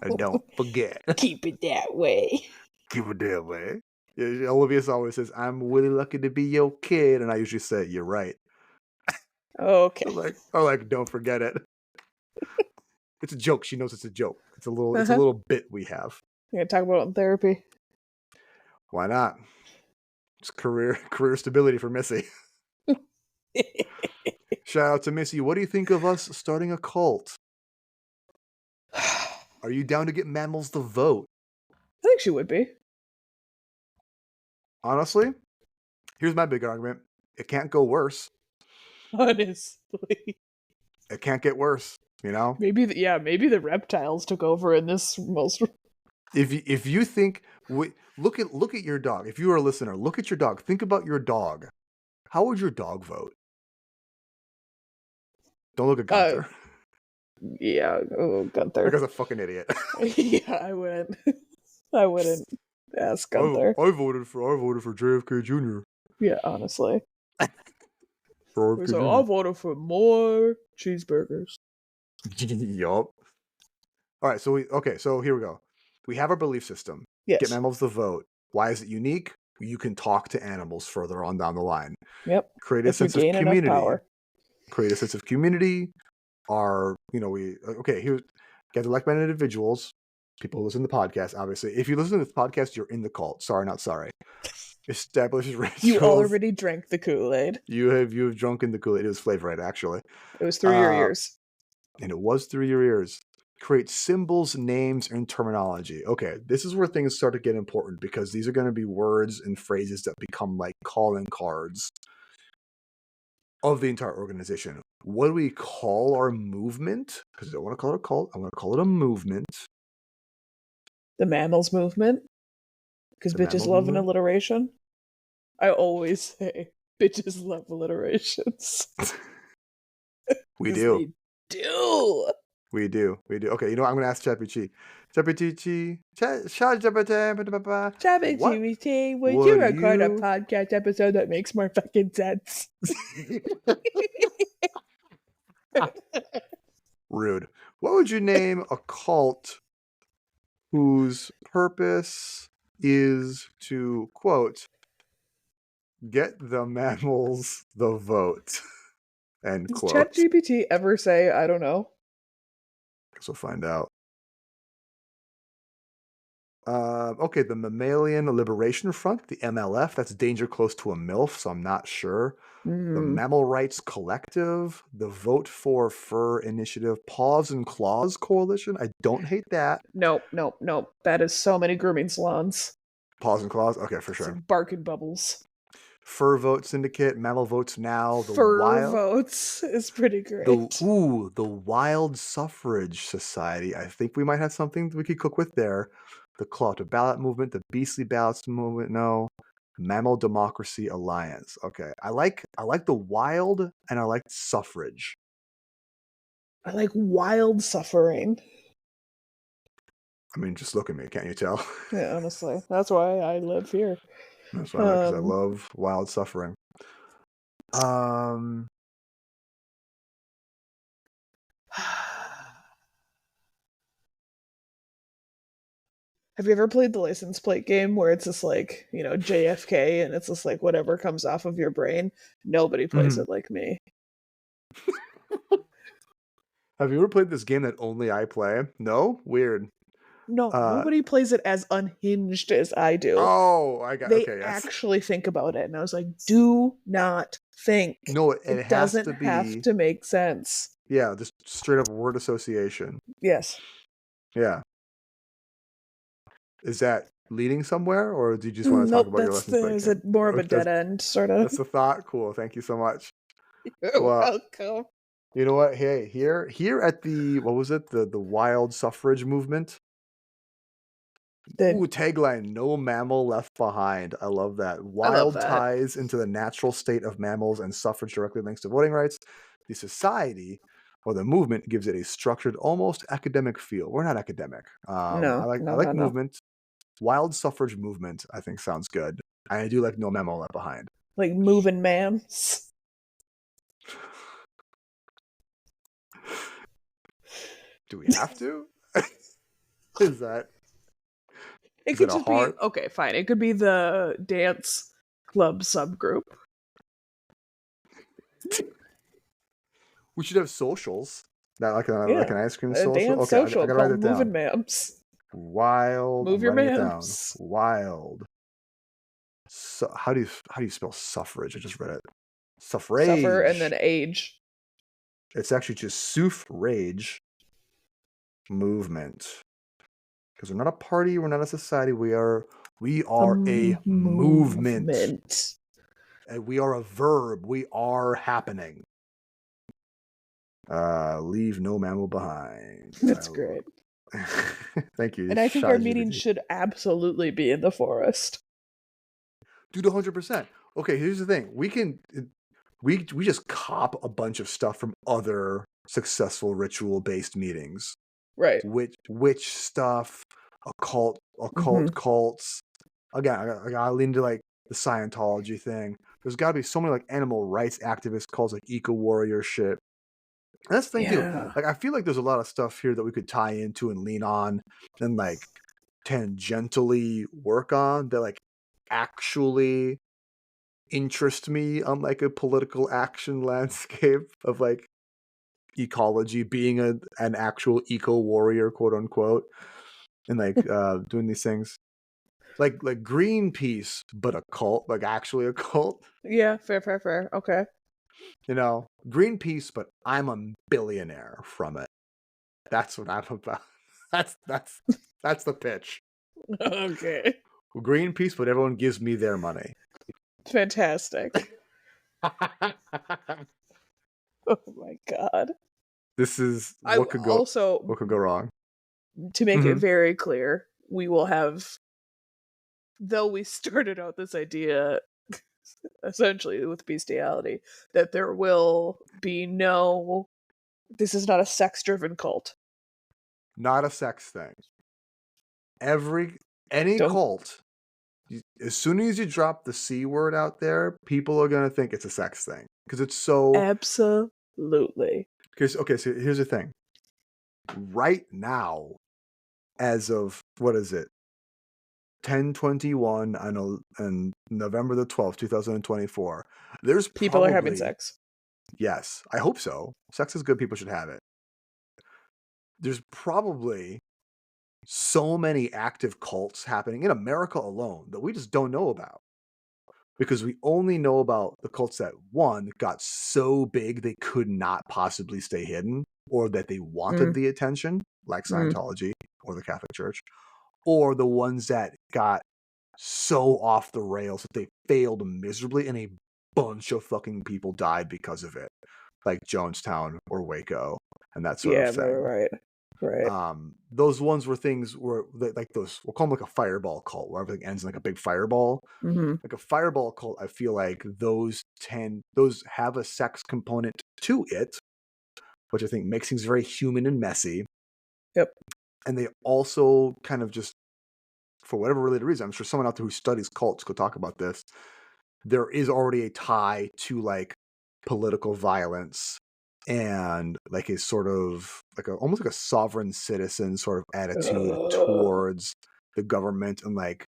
I don't forget. Keep it that way. Keep it that way. Yeah, Olivia always says, I'm really lucky to be your kid. And I usually say, you're right. Okay. Like, don't forget it. It's a joke. She knows it's a joke. It's a little bit we have. You gonna talk about it in therapy? Why not? It's career stability for Missy. Shout out to Missy. What do you think of us starting a cult? Are you down to get mammals to vote? I think she would be. Honestly, here's my big argument. It can't go worse. Honestly. It can't get worse. You know, maybe the reptiles took over in this most. If you think, look at your dog. If you are a listener, look at your dog. Think about your dog. How would your dog vote? Don't look at Gunther. Yeah, Gunther. That guy's a fucking idiot. Yeah, I wouldn't ask Gunther. I voted for JFK Jr. Yeah, honestly. For So I voted for more cheeseburgers. Yup. All right, so here we go. We have our belief system. Yes. Get mammals to vote. Why is it unique? You can talk to animals further on down the line. Yep. Create a sense of community. Create a sense of community. Here, get like-minded individuals. People who listen to the podcast, obviously. If you listen to this podcast, you're in the cult. Sorry, not sorry. Establish rituals. You already drank the Kool-Aid. You have drunken the Kool-Aid. It was Flavor Aid, actually. It was through your ears. And it was through your ears. Create symbols, names, and terminology. Okay, this is where things start to get important because these are going to be words and phrases that become like calling cards of the entire organization. What do we call our movement? Because I don't want to call it a cult. I want to call it a movement. The mammals movement. Because bitches love an alliteration. I always say bitches love alliterations. We do. We do. We do. Okay, you know what? I'm going to ask ChatGPT. ChatGPT, would you record a podcast episode that makes more fucking sense? Rude. What would you name a cult whose purpose is to, quote, get the mammals the vote? End quote. Does ChatGPT ever say, I don't know? Guess we'll find out. Okay, the Mammalian Liberation Front, the MLF, that's danger close to a MILF, so I'm not sure. The Mammal Rights Collective, the Vote for Fur Initiative, Paws and Claws Coalition. I don't hate that. Nope. That is so many grooming salons. Paws and Claws? Okay, for sure. Like barking bubbles. Fur Vote Syndicate, Mammal Votes Now. The Fur Votes is pretty great. The Wild Suffrage Society. I think we might have something we could cook with there. The Claw to Ballot Movement, the Beastly Ballots Movement, no. Mammal Democracy Alliance. Okay. I like the wild and I like suffrage. I like wild suffering. I mean, just look at me, can't you tell? Yeah, honestly. That's why I live here. That's why because I love wild suffering. Have you ever played the license plate game where it's just like, JFK and it's just like whatever comes off of your brain? Nobody plays it like me. Have you ever played this game that only I play? No? Weird. No, nobody plays it as unhinged as I do. Oh, I got They okay, yes. actually think about it. And I was like, do not think. No, it doesn't have to make sense. Yeah, just straight up word association. Yes. Yeah. Is that leading somewhere, or do you just want to talk about your lessons? Is it more of a dead end, sort of? That's the thought. Cool. Thank you so much. You're welcome. You know what? Hey, here at the what was it? The wild suffrage movement. Tagline: No mammal left behind. I love that. Wild ties into the natural state of mammals and suffrage directly links to voting rights. The society or the movement gives it a structured, almost academic feel. We're not academic. I like movement. Wild suffrage movement, I think, sounds good. I do like no mammal left behind. Like moving mams. Do we have to? Is that? It could just be okay. Fine. It could be the dance club subgroup. We should have socials. Like an ice cream social. Dance social. I gotta write it down. Moving mams. Wild. Move your mams. Wild. So how do you spell suffrage? I just read it. Suffrage. Suffer and then age. It's actually just suffrage movement. Because we're not a party, we're not a society. We are a movement. And we are a verb. We are happening. Leave no mammal behind. That's great. Thank you. And I think our meeting should absolutely be in the forest. Dude, 100%. Okay, here's the thing. We just cop a bunch of stuff from other successful ritual-based meetings. Right. Witch stuff, occult cults. Again, I gotta lean to like the Scientology thing. There's gotta be so many like animal rights activist cults, like eco warrior shit. And that's the thing too. Like I feel like there's a lot of stuff here that we could tie into and lean on and like tangentially work on that like actually interest me on like a political action landscape of like ecology being an actual eco warrior, quote unquote, and like doing these things like Greenpeace, but a cult, like actually a cult. Yeah, fair. Okay. You know, Greenpeace, but I'm a billionaire from it. That's what I'm about. That's the pitch. Okay. Greenpeace, but everyone gives me their money. Fantastic. Oh my god. This is what could go wrong. To make it very clear, we will have, though we started out this idea essentially with bestiality, that there will be no, this is not a sex-driven cult. Not a sex thing. Any cult, as soon as you drop the C word out there, people are going to think it's a sex thing. Because it's so... Absolutely. Okay, so here's the thing. Right now, as of, what is it? 10/21 on November the 12th, 2024. There's people are having sex. Yes, I hope so. Sex is good. People should have it. There's probably so many active cults happening in America alone that we just don't know about. Because we only know about the cults that, one, got so big they could not possibly stay hidden, or that they wanted the attention, like Scientology or the Catholic Church, or the ones that got so off the rails that they failed miserably and a bunch of fucking people died because of it, like Jonestown or Waco and that sort of thing. Right. Those ones were things where like those, we'll call them like a fireball cult, where everything ends in like a big fireball. Like a fireball cult, I feel like those have a sex component to it, which I think makes things very human and messy. Yep. And they also kind of just, for whatever related reason, I'm sure someone out there who studies cults could talk about this. There is already a tie to like political violence and like a sort of like almost like a sovereign citizen sort of attitude towards the government and like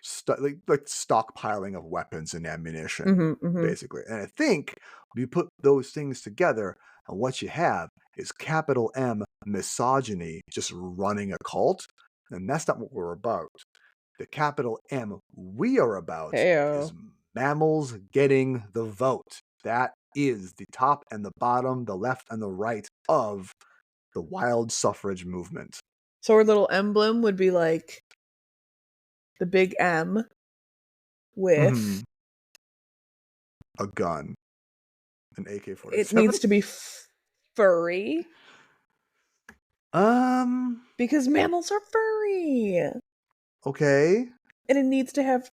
stockpiling of weapons and ammunition, basically. And I think when you put those things together, and what you have is capital M misogyny just running a cult, and that's not what we're about. The capital M we are about is mammals getting the vote. That is the top and the bottom, the left and the right of the wild suffrage movement. So our little emblem would be like the big M with a gun, an AK-47. It needs to be furry. Because mammals are furry. Okay. And it needs to have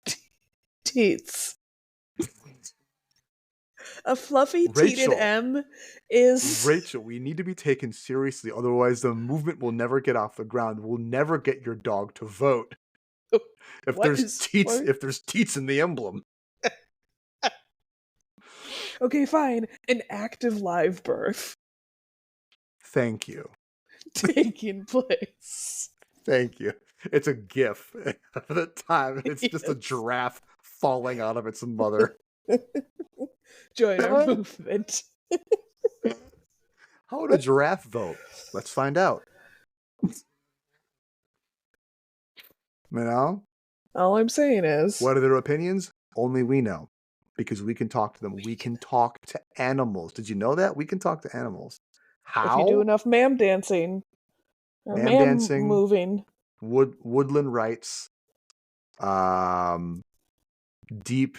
teats. A fluffy teated M is... Rachel, we need to be taken seriously, otherwise the movement will never get off the ground. We'll never get your dog to vote. If there's teats in the emblem. Okay, fine. An active live birth. Thank you. Taking place. Thank you. It's a GIF at the time. It's just a giraffe falling out of its mother. Join our movement. How would a giraffe vote? Let's find out. You know? All I'm saying is... What are their opinions? Only we know. Because we can talk to them. We can talk to animals. Did you know that? We can talk to animals. How? If you do enough ma'am dancing. Or ma'am dancing, moving. Woodland rights. Deep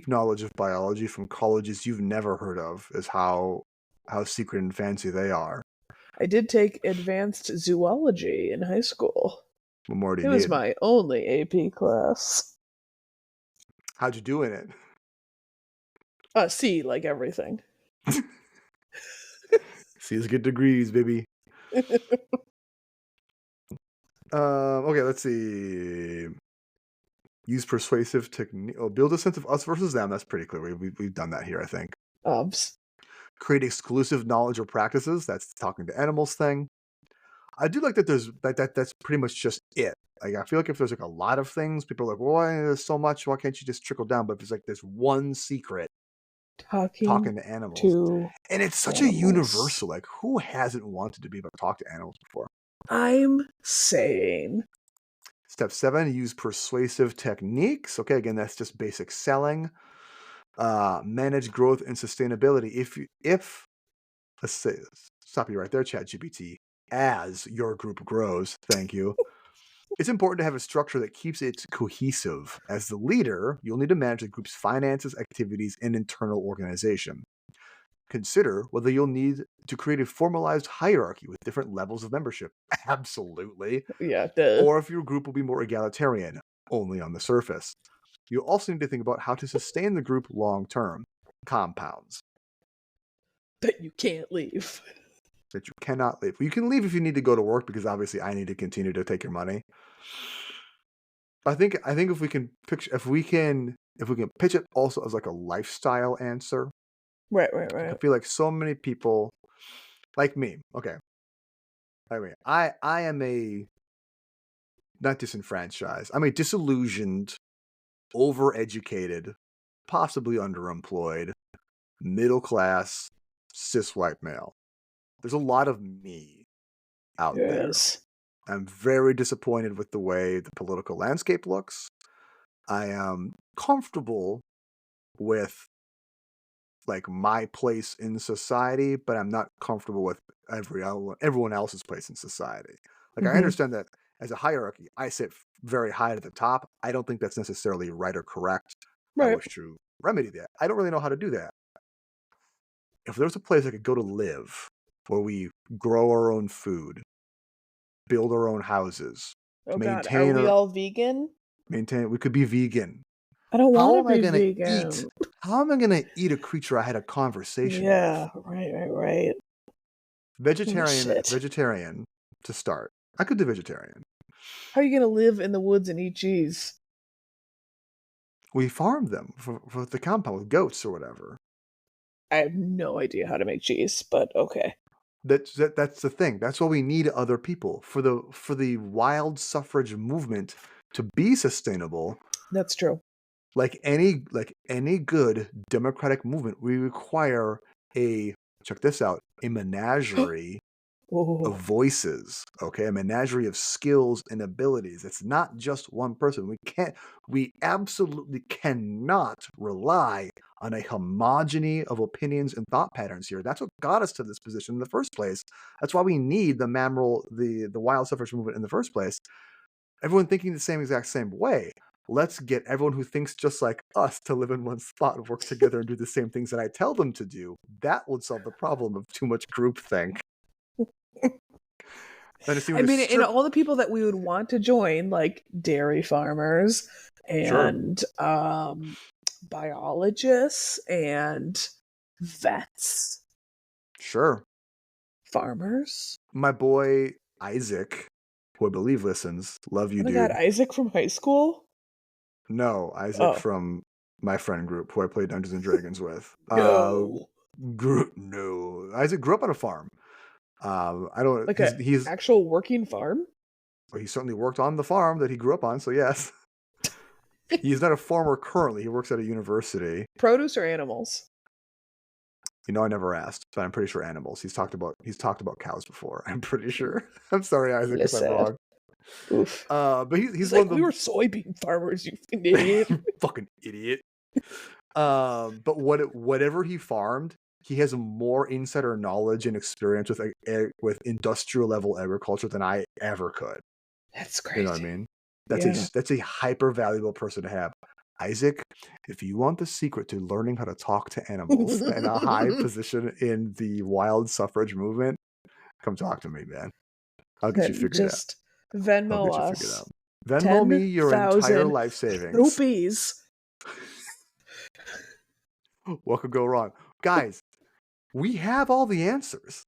knowledge of biology from colleges you've never heard of is how how secret and fancy they are. I did take advanced zoology in high school. What more do It you was need? my only AP class. How'd you do in it? C, like everything. C's get degrees, baby. Okay, let's see. Use persuasive technique. Oh, build a sense of us versus them. That's pretty clear. We've done that here, I think. Create exclusive knowledge or practices. That's talking to animals thing. I do like that that's pretty much just it. Like, I feel like if there's like a lot of things, people are like, well, why there's so much, why can't you just trickle down? But if it's like there's one secret, talking to animals. And it's such a universal, like, who hasn't wanted to be able to talk to animals before? I'm saying. Step 7, use persuasive techniques. Okay, again, that's just basic selling. Manage growth and sustainability. If let's say, stop you right there, ChatGPT. As your group grows, thank you. It's important to have a structure that keeps it cohesive. As the leader, you'll need to manage the group's finances, activities, and internal organization. Consider whether you'll need to create a formalized hierarchy with different levels of membership. Absolutely. Yeah, or if your group will be more egalitarian, only on the surface. You'll also need to think about how to sustain the group long term. Compounds. That you can't leave. That you cannot leave. You can leave if you need to go to work, because obviously I need to continue to take your money. I think if we can pitch it also as like a lifestyle answer. Right. I feel like so many people, like me. Okay. I mean, I am a not disenfranchised. I'm a disillusioned, overeducated, possibly underemployed, middle class, cis white male. There's a lot of me out there. I'm very disappointed with the way the political landscape looks. I am comfortable with like my place in society, but I'm not comfortable with everyone else's place in society. Like, I understand that as a hierarchy, I sit very high at the top. I don't think that's necessarily right or correct. I wish to remedy that. I don't really know how to do that. If there was a place I could go to live where we grow our own food, build our own houses, are we all vegan? We could be vegan. I don't want to be vegan. How am I going to eat a creature I had a conversation with? Yeah, right. Vegetarian to start. I could do vegetarian. How are you going to live in the woods and eat cheese? We farmed them for the compound with goats or whatever. I have no idea how to make cheese, but okay. That's the thing. That's why we need other people for the wild suffrage movement to be sustainable. That's true. Like any good democratic movement, we require check this out, a menagerie of voices, okay? A menagerie of skills and abilities. It's not just one person. We absolutely cannot rely on a homogeny of opinions and thought patterns here. That's what got us to this position in the first place. That's why we need the wild suffrage movement in the first place. Everyone thinking the exact same way. Let's get everyone who thinks just like us to live in one spot and work together and do the same things that I tell them to do. That would solve the problem of too much groupthink. And all the people that we would want to join, like dairy farmers and biologists and vets. Sure. Farmers. My boy Isaac, who I believe listens, love you, dude. God, Isaac from high school? No, Isaac from my friend group who I played Dungeons and Dragons with. No. Isaac grew up on a farm. I don't like he's actual working farm. Well, he certainly worked on the farm that he grew up on, so yes. He's not a farmer currently. He works at a university. Produce or animals? I never asked, but I'm pretty sure animals. He's talked about cows before. I'm pretty sure. I'm sorry, Isaac, if I'm wrong. Oof. But he's one like, we were soybean farmers, you idiot. Fucking idiot. But whatever he farmed, he has more insider knowledge and experience with industrial level agriculture than I ever could. That's crazy. You know what I mean? That's a hyper valuable person to have. Isaac, if you want the secret to learning how to talk to animals and a high position in the wild suffrage movement, come talk to me, man. I'll get you figured out. Just Venmo us. Venmo me your entire life savings. Rupees. What could go wrong? Guys, we have all the answers.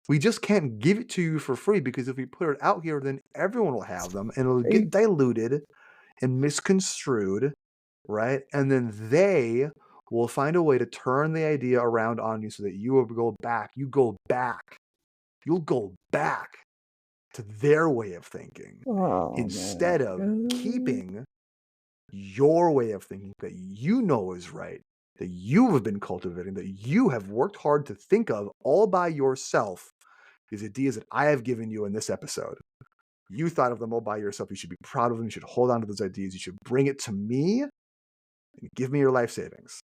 We just can't give it to you for free, because if we put it out here, then everyone will have them and it'll get diluted and misconstrued, right? And then they will find a way to turn the idea around on you so that you will go back. You'll go back to their way of thinking instead of keeping your way of thinking that you know is right, that you have been cultivating, that you have worked hard to think of all by yourself. These ideas that I have given you in this episode, you thought of them all by yourself. You should be proud of them. You should hold on to those ideas. You should bring it to me and give me your life savings.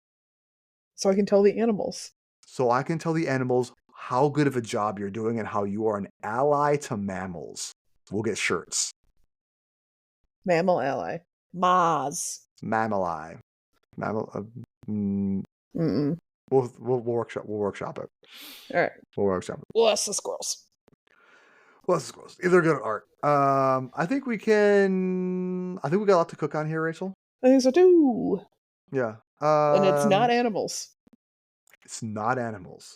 So I can tell the animals. So I can tell the animals how good of a job you're doing and how you are an ally to mammals. We'll get shirts. Mammal ally. Maz. Mammali. We'll workshop it. All right. We'll workshop it. We'll ask the squirrels. They're good at art. I think we got a lot to cook on here, Rachel. I think so too. Yeah. And it's not animals. It's not animals.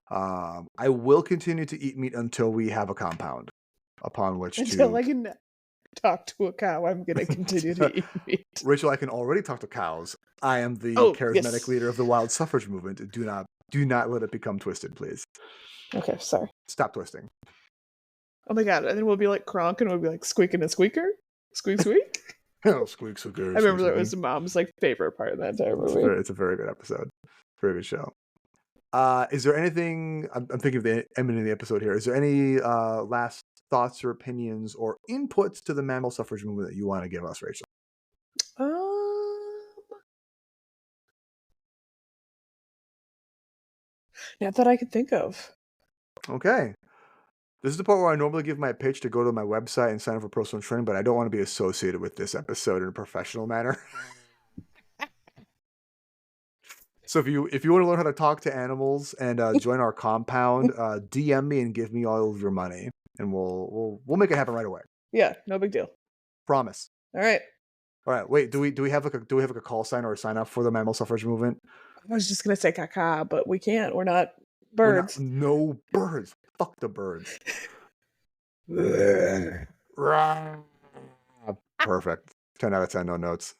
I will continue to eat meat until we have a compound upon which until I can talk to a cow, I'm going to continue to eat meat. Rachel, I can already talk to cows. I am the charismatic leader of the wild suffrage movement. Do not let it become twisted, please. Okay, sorry. Stop twisting. Oh my god, and then we'll be like Kronk and we'll be like Squeak and a Squeaker? Squeak, squeak? Oh, Squeak, Squeaker. I remember that was Mom's like favorite part of that entire movie. It's a very good episode. Very good show. Is there anything, I'm thinking of the ending of the episode here, is there any last thoughts or opinions or inputs to the mammal suffrage movement that you want to give us, Rachel? Not that I could think of. Okay. This is the part where I normally give my pitch to go to my website and sign up for personal training, but I don't want to be associated with this episode in a professional manner. So if you want to learn how to talk to animals and join our compound, DM me and give me all of your money, and we'll make it happen right away. Yeah, no big deal. Promise. All right. Wait, do we have like a call sign or a sign up for the mammal suffrage movement? I was just gonna say caca, but we can't. We're not birds. No birds. Fuck the birds. Perfect. 10 out of 10, no notes.